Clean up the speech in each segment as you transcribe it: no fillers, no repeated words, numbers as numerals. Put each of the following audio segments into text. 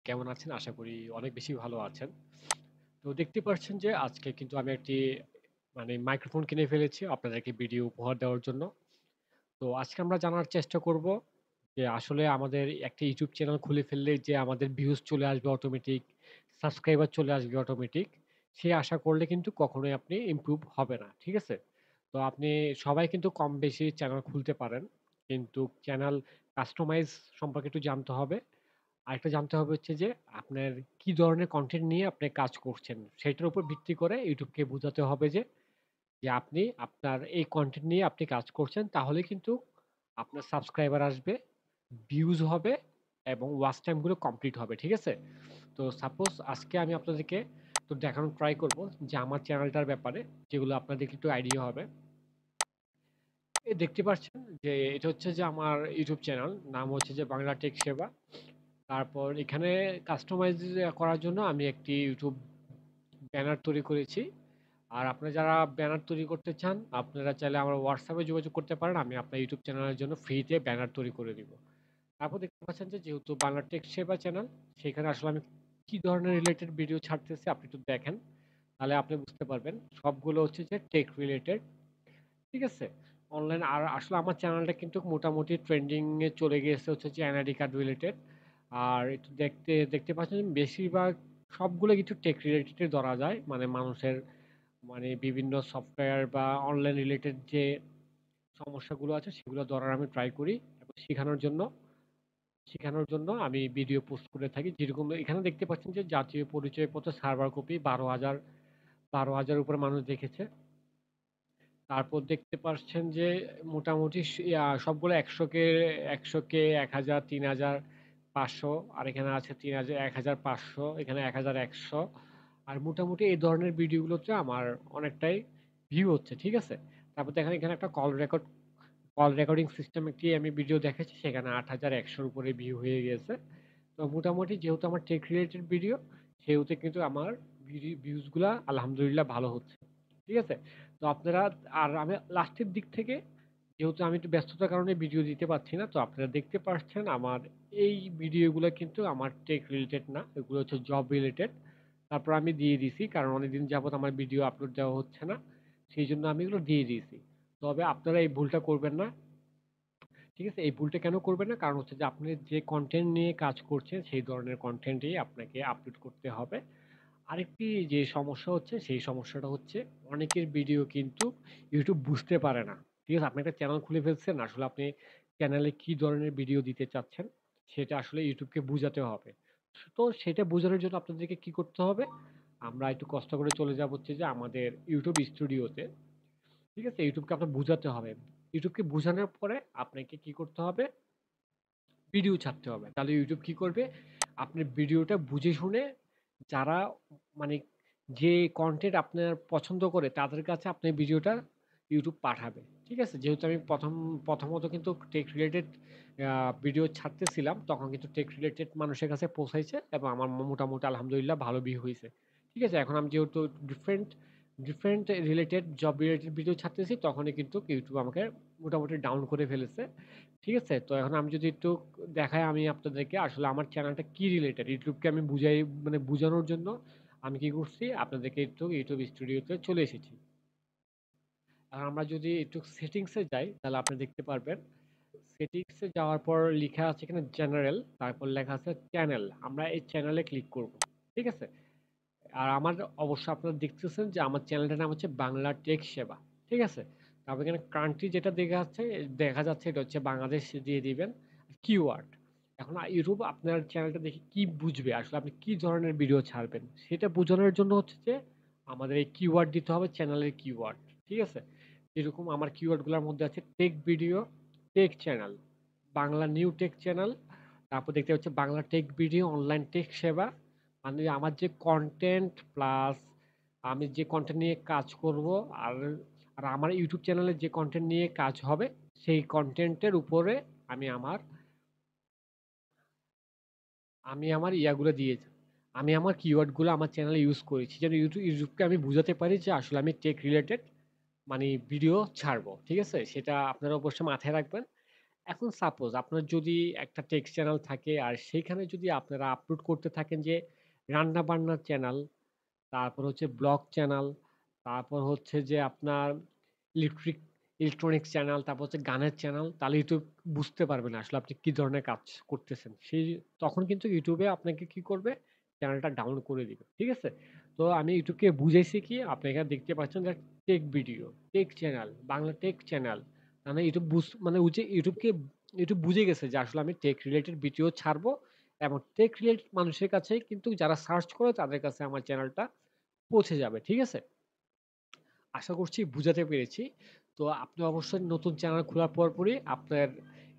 কেমন আছেন? আশা করি অনেক বেশি ভালো আছেন। তো দেখতে পাচ্ছেন যে আজকে কিন্তু আমি একটি মাইক্রোফোন কিনে ফেলেছি আপনাদেরকে ভিডিও উপহার দেওয়ার জন্য। তো আজকে আমরা জানার চেষ্টা করব যে আসলে আমাদের একটা YouTube চ্যানেল খুলে ফেললে যে আমাদের ভিউজ চলে আসবে অটোমেটিক, সাবস্ক্রাইবার চলে আসবে অটোমেটিক, সে আশা করলে কিন্তু কখনোই আপনি ইমপ্রুভ হবে না। ঠিক আছে? তো আপনি সবাই কিন্তু কম বেশি চ্যানেল খুলতে পারেন। কিন্তু চ্যানেল কাস্টমাইজ সম্পর্কে একটু জানতে হবে। আরেকটা জানতে হবে হচ্ছে যে, আপনার কি ধরনের কনটেন্ট নিয়ে আপনি কাজ করছেন? সেটার উপর ভিত্তি করে YouTube কে বোঝাতে হবে যে আপনি আপনার এই কনটেন্ট নিয়ে আপনি কাজ করছেন। তাহলে কিন্তু আপনার সাবস্ক্রাইবার আসবে, ভিউজ হবে এবং ওয়াচ টাইম গুলো কমপ্লিট হবে। ঠিক আছে? তো সাপোজ আজকে আমি আপনাদেরকে দেখানোর ট্রাই করব যে আমার চ্যানেলটার ব্যাপারে, যেগুলো আপনাদের একটু আইডিয়া হবে। দেখতে পাচ্ছেন যে এটা হচ্ছে যে আমার YouTube চ্যানেল। নাম হচ্ছে যে বাংলা টেক সেবা। তারপর এখানে কাস্টমাইজ করার জন্য আমি একটি YouTube ব্যানার তৈরি করেছি। আর আপনারা যারা ব্যানার তৈরি করতে চান, আপনারা চাইলে আমার WhatsApp এ যোগাযোগ করতে পারেন। আমি আপনার YouTube চ্যানেলের জন্য ফ্রিতে ব্যানার তৈরি করে দিব। তারপর দেখতে পাচ্ছেন যে যেহেতু বাংলা টেক সেবা চ্যানেল, সেখানে আসলে আমি কি ধরনের রিলেটেড ভিডিও ছাড়তেছি আপনি একটু দেখেন। তাহলে আপনি বুঝতে পারবেন। সবগুলো হচ্ছে যে টেক রিলেটেড। ঠিক আছে? অনলাইন আর আসলে আমার চ্যানেলটা কিন্তু মোটামুটি ট্রেন্ডিং এ চলে গিয়েছে হচ্ছে যে এনআইডি কার্ড রিলেটেড। আর একটু দেখতে পাচ্ছেন বেশিরভাগ সবগুলো কিছু টেক রিলেটেড ধরা যায়। মানে মানুষের বিভিন্ন সফটওয়্যার বা অনলাইন রিলেটেড যে সমস্যাগুলো আছে সেগুলো ধরার আমি ট্রাই করি এবং শেখানোর জন্য আমি ভিডিও পোস্ট করে থাকি। যেরকম এখানে দেখতে পাচ্ছেন যে জাতীয় পরিচয়পত্র সার্ভার কপি ১২,০০০ উপরে মানুষ দেখেছে। তারপর দেখতে পাচ্ছেন যে মোটামুটি সবগুলো ১০০ কে ১,০০০, ৩,৫০০, আর এখানে আছে ৩,০০০, ১,৫০০, এখানে ১,১০০। আর মোটামুটি এই ধরনের ভিডিওগুলোতে আমার অনেকটাই ভিউ হচ্ছে। ঠিক আছে? তারপর দেখেন এখানে একটা কল রেকর্ডিং সিস্টেম একটি আমি ভিডিও দেখেছি, সেখানে ৮,১০০ উপরে ভিউ হয়ে গিয়েছে। তো মোটামুটি যেহেতু আমার টেক রিলেটেড ভিডিও, সেহেতু কিন্তু আমার ভিউজ গুলা আলহামদুলিল্লাহ ভালো হচ্ছে। ঠিক আছে? তো আপনারা আর আমি লাস্টের দিক থেকে, যেহেতু আমি একটু ব্যস্ততার কারণে ভিডিও দিতে পারছি না, তো আপনারা দেখতে পাচ্ছেন আমার এই ভিডিওগুলো কিন্তু আমার টেক রিলেটেড না, এগুলো হচ্ছে জব রিলেটেড। তারপর আমি দিয়ে দিছি, কারণ অনেকদিন যাবত আমার ভিডিও আপলোড দেওয়া হচ্ছে না, সেই জন্য আমি এগুলো দিয়ে দিয়েছি। তবে আপনারা এই ভুলটা করবেন না। ঠিক আছে? এই ভুলটা কেন করবেন না? কারণ হচ্ছে যে আপনি যে কনটেন্ট নিয়ে কাজ করছেন, সেই ধরনের কনটেন্টই আপনাকে আপলোড করতে হবে। আরেকটি যে সমস্যা হচ্ছে, সেই সমস্যাটা হচ্ছে অনেকের ভিডিও কিন্তু YouTube বুঝতে পারে না। ঠিক আছে? আপনি একটা চ্যানেল খুলে ফেলছেন, আসলে আপনি চ্যানেলে কি ধরনের ভিডিও দিতে চাচ্ছেন, সেটা আসলে YouTube কে বুঝাতে হবে। তো সেটা বোঝানোর জন্য আপনাদেরকে কি করতে হবে? আমরা একটু কষ্ট করে চলে যাব হচ্ছে যে আমাদের YouTube স্টুডিওতে। ঠিক আছে? YouTube কে আপনার বুঝাতে হবে। YouTube কে বুঝানোর পরে আপনাকে কি করতে হবে? ভিডিও ছাড়তে হবে। তাহলে YouTube কি করবে? আপনার ভিডিওটা বুঝে শুনে যারা মানে যে কনটেন্ট আপনার পছন্দ করে তাদের কাছে আপনার ভিডিওটা YouTube পাঠাবে। ঠিক আছে? যেহেতু আমি প্রথমত কিন্তু টেক রিলেটেড ভিডিও ছাড়তেছিলাম, তখন কিন্তু টেক রিলেটেড মানুষের কাছে পৌঁছাইছে এবং আমার মোটামুটি আলহামদুলিল্লাহ ভালো ভিউ হইছে। ঠিক আছে? এখন আমি যেহেতু different different related job related video ছাড়তেছি, তখনই কিন্তু YouTube আমাকে মোটামুটি ডাউন করে ফেলেছে। ঠিক আছে? তো এখন আমি যদি একটু দেখাই আমি আপনাদেরকে আসলে আমার চ্যানেলটা কি রিলেটেড, ইউটিউবকে আমি বুঝাই বুঝানোর জন্য আমি কি করছি আপনাদেরকে একটু ইউটিউব স্টুডিওতে চলে এসেছি। আর আমরা যদি একটু সেটিংস এ যাই তাহলে আপনি দেখতে পারবেন। সেটিংস এ যাওয়ার পর লেখা আছে এখানে জেনারেল, তারপর লেখা আছে চ্যানেল। আমরা এই চ্যানেলে ক্লিক করব। ঠিক আছে? আর আমার অবশ্য আপনারা দেখতেছেন যে আমার চ্যানেলটার নাম হচ্ছে বাংলা টেক সেবা। ঠিক আছে? তারপর এখানে কান্ট্রি যেটা দেখা যাচ্ছে এটা হচ্ছে বাংলাদেশ দিয়ে দিবেন। কিওয়ার্ড। এখন ইউটিউব আপনার চ্যানেলটা দেখে কি বুঝবে? আসলে আপনি কি ধরনের ভিডিও ছাড়বেন? সেটা বোঝানোর জন্য হচ্ছে যে আমাদের এই কিওয়ার্ড দিতে হবে, চ্যানেলের কিওয়ার্ড। ঠিক আছে? যেরকম আমার কিওয়ার্ড গুলোর মধ্যে আছে take video, take channel, Bangla new take channel, তারপর দেখতে হচ্ছে Bangla take video, online take সেবা। মানে আমার যে কনটেন্ট প্লাস আমি যে কনটেন্ট নিয়ে কাজ করব, আর আর আমার ইউটিউব চ্যানেলে যে কনটেন্ট নিয়ে কাজ হবে, সেই কনটেন্টের উপরে আমি আমার আমি আমার ইয়াগুলো দিয়েছি। আমি আমার কিওয়ার্ডগুলো আমার চ্যানেলে ইউজ করেছি যেন ইউটিউবকে আমি বুঝাতে পারি যে আসলে আমি টেক রিলেটেড ভিডিও ছাড়বো। ঠিক আছে? সেটা আপনারা অবশ্যই মাথায় রাখবেন। এখন সাপোজ আপনার যদি একটা টেক্সট চ্যানেল থাকে আর সেইখানে যদি আপনারা আপলোড করতে থাকেন যে রান্না-বান্নার চ্যানেল, তারপর হচ্ছে ব্লগ চ্যানেল, তারপর হচ্ছে যে আপনার ইলেকট্রিক ইলেকট্রনিক্স চ্যানেল, তারপর হচ্ছে গানের চ্যানেল, তাহলে YouTube বুঝতে পারবে না আসলে আপনি কি ধরনের কাজ করতেছেন। তখন কিন্তু YouTube এ আপনাকে কি করবে? চ্যানেলটা ডাউন করে দিবে। ঠিক আছে? তো আমি YouTube কে বুঝাইছি কি? আপনি এখানে দেখতে পাচ্ছেন যে take video, take channel, Bangla take channel. মানে YouTube বুঝে গেছে যে আসলে আমি টেক রিলেটেড ভিডিও ছাড়বো এবং টেক রিলেটেড মানুষের কাছে কিন্তু যারা সার্চ করে তাদের কাছে আমার চ্যানেলটা পৌঁছে যাবে। ঠিক আছে? আশা করছি বুঝাতে পেরেছি। তো আপনি অবশ্যই নতুন চ্যানেল খোলার পরপরই আপনার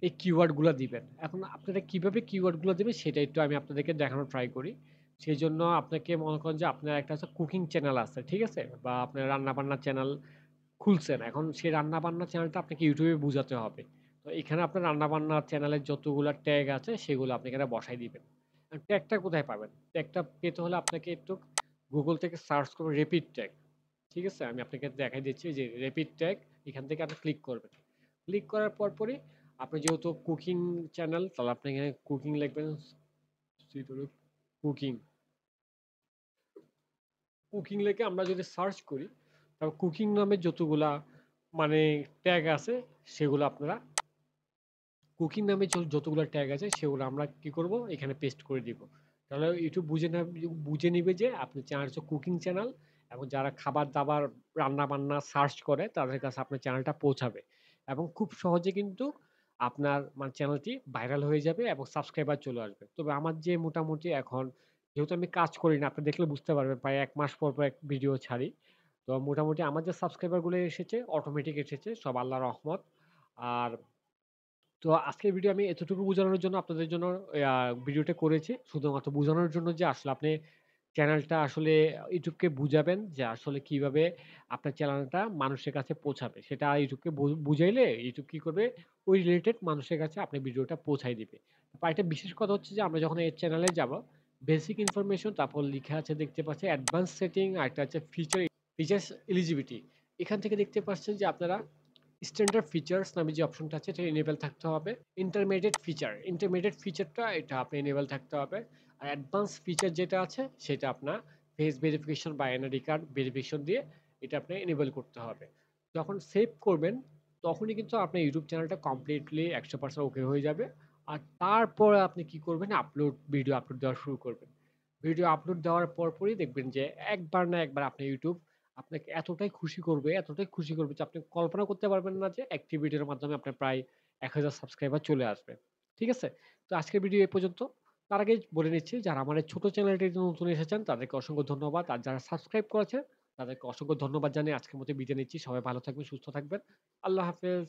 এই কিওয়ার্ড গুলা দিবেন। এখন আপনারা কিভাবে কিওয়ার্ড গুলা দিবেন সেটা একটু আমি আপনাদেরকে দেখানোর ট্রাই করি। সেজন্য আপনাকে মনে করেন যে আপনার একটা হচ্ছে কুকিং চ্যানেল আছে, ঠিক আছে? বা আপনার রান্না-বান্নার চ্যানেল খুলছেন। এখন সেই রান্না-বান্নার চ্যানেলটা আপনাকে YouTube এ বুঝাতে হবে। তো এখানে আপনার রান্না-বান্নার চ্যানেলের যতগুলা ট্যাগ আছে সেগুলো আপনি এখানে বসায় দিবেন। ট্যাগটা কোথায় পাবেন? ট্যাগটা পেতে হলে আপনাকে একটু Google থেকে সার্চ করবেন রেপিড ট্যাগ। ঠিক আছে? আমি আপনাকে দেখাই দিচ্ছি যে রেপিড ট্যাগ এখান থেকে আপনি ক্লিক করবেন। ক্লিক করার পরপরই আপনি যেহেতু কুকিং চ্যানেল তাহলে আপনি এখানে কুকিং লিখবেন কুকিং। কুকিং লিখে আমরা যদি সার্চ করি তারপর কুকিং নামে যতগুলা মানে ট্যাগ আছে সেগুলো আপনারা কুকিং নামে যতগুলো ট্যাগ আছে সেগুলো আমরা কি করব এখানে পেস্ট করে দিব। তাহলে ইউটিউব বুঝে নিবে যে আপনি চ্যানেল হচ্ছে কুকিং চ্যানেল এবং যারা খাবার-দাবার রান্না-বান্না সার্চ করে তাদের কাছে আপনার চ্যানেলটা পৌঁছাবে। এবং খুব সহজে কিন্তু আপনার মানে চ্যানেলটি ভাইরাল হয়ে যাবে এবং সাবস্ক্রাইবার চলে আসবে। তবে আমার যে মোটামুটি এখন যেহেতু আমি কাজ করি না আপনি দেখলে বুঝতে পারবেন প্রায় ১ মাস পর এক ভিডিও ছাড়ি। তো মোটামুটি আমার যে সাবস্ক্রাইবার গুলো এসেছে অটোমেটিক এসেছে সব আল্লাহর রহমত। আর তো আজকের ভিডিও আমি এতটুকু বোঝানোর জন্য আপনাদের জন্য আ ভিডিওটা করেছি। শুধুমাত্র বোঝানোর জন্য যে আসলে আপনি চ্যানেলটা আসলে ইউটিউবকে বুঝাবেন যে আসলে কিভাবে আপনার চ্যানেলটা মানুষের কাছে পৌঁছাবে। সেটা ইউটিউবকে বুঝাইলে ইউটিউব কি করবে? ওই রিলেটেড মানুষের কাছে আপনার ভিডিওটা পৌঁছায় দিবে। আরেকটা বিশেষ কথা হচ্ছে যে আমরা যখন এই চ্যানেলে যাব, বেসিক ইনফরমেশন তারপর লিখা আছে দেখতে পাচ্ছেন অ্যাডভান্স সেটিং আরেকটা হচ্ছে ফিচার্স এলিজিবিলিটি। এখান থেকে দেখতে পাচ্ছেন যে আপনারা স্ট্যান্ডার্ড ফিচার্স নামে যে অপশনটা আছে এটা এনেবল থাকতে হবে। ইন্টারমিডিয়েট ফিচারটা এটা আপনি এনেবল থাকতে হবে। আর অ্যাডভান্স ফিচার যেটা আছে সেটা আপনার ফেস ভেরিফিকেশন বা এনআইডি কার্ড ভেরিফিকেশন দিয়ে এটা আপনি এনেবল করতে হবে। যখন সেভ করবেন তখনই কিন্তু আপনার ইউটিউব চ্যানেলটা কমপ্লিটলি 100% ওকে হয়ে যাবে। আর তারপরে আপনি কি করবেন? ভিডিও আপলোড দেওয়া শুরু করবেন। ভিডিও আপলোড দেওয়ার পরপরই দেখবেন যে একবার না একবার আপনার ইউটিউব আপনাকে এতটাই খুশি করবে যে আপনি কল্পনা করতে পারবেন না যে একটি ভিডিওর মাধ্যমে আপনার প্রায় ১,০০০ সাবস্ক্রাইবার চলে আসবে। ঠিক আছে? তো আজকের ভিডিও এ পর্যন্ত। তার আগে বলে নিচ্ছি যারা আমার এই ছোট চ্যানেলটিতে নতুন এসেছেন তাদেরকে অসংখ্য ধন্যবাদ। আর যারা সাবস্ক্রাইব করেছেন তাদেরকে অসংখ্য ধন্যবাদ জানিয়ে আজকের মতো বিদায় নিচ্ছি। সবাই ভালো থাকবেন, সুস্থ থাকবেন। আল্লাহ হাফেজ।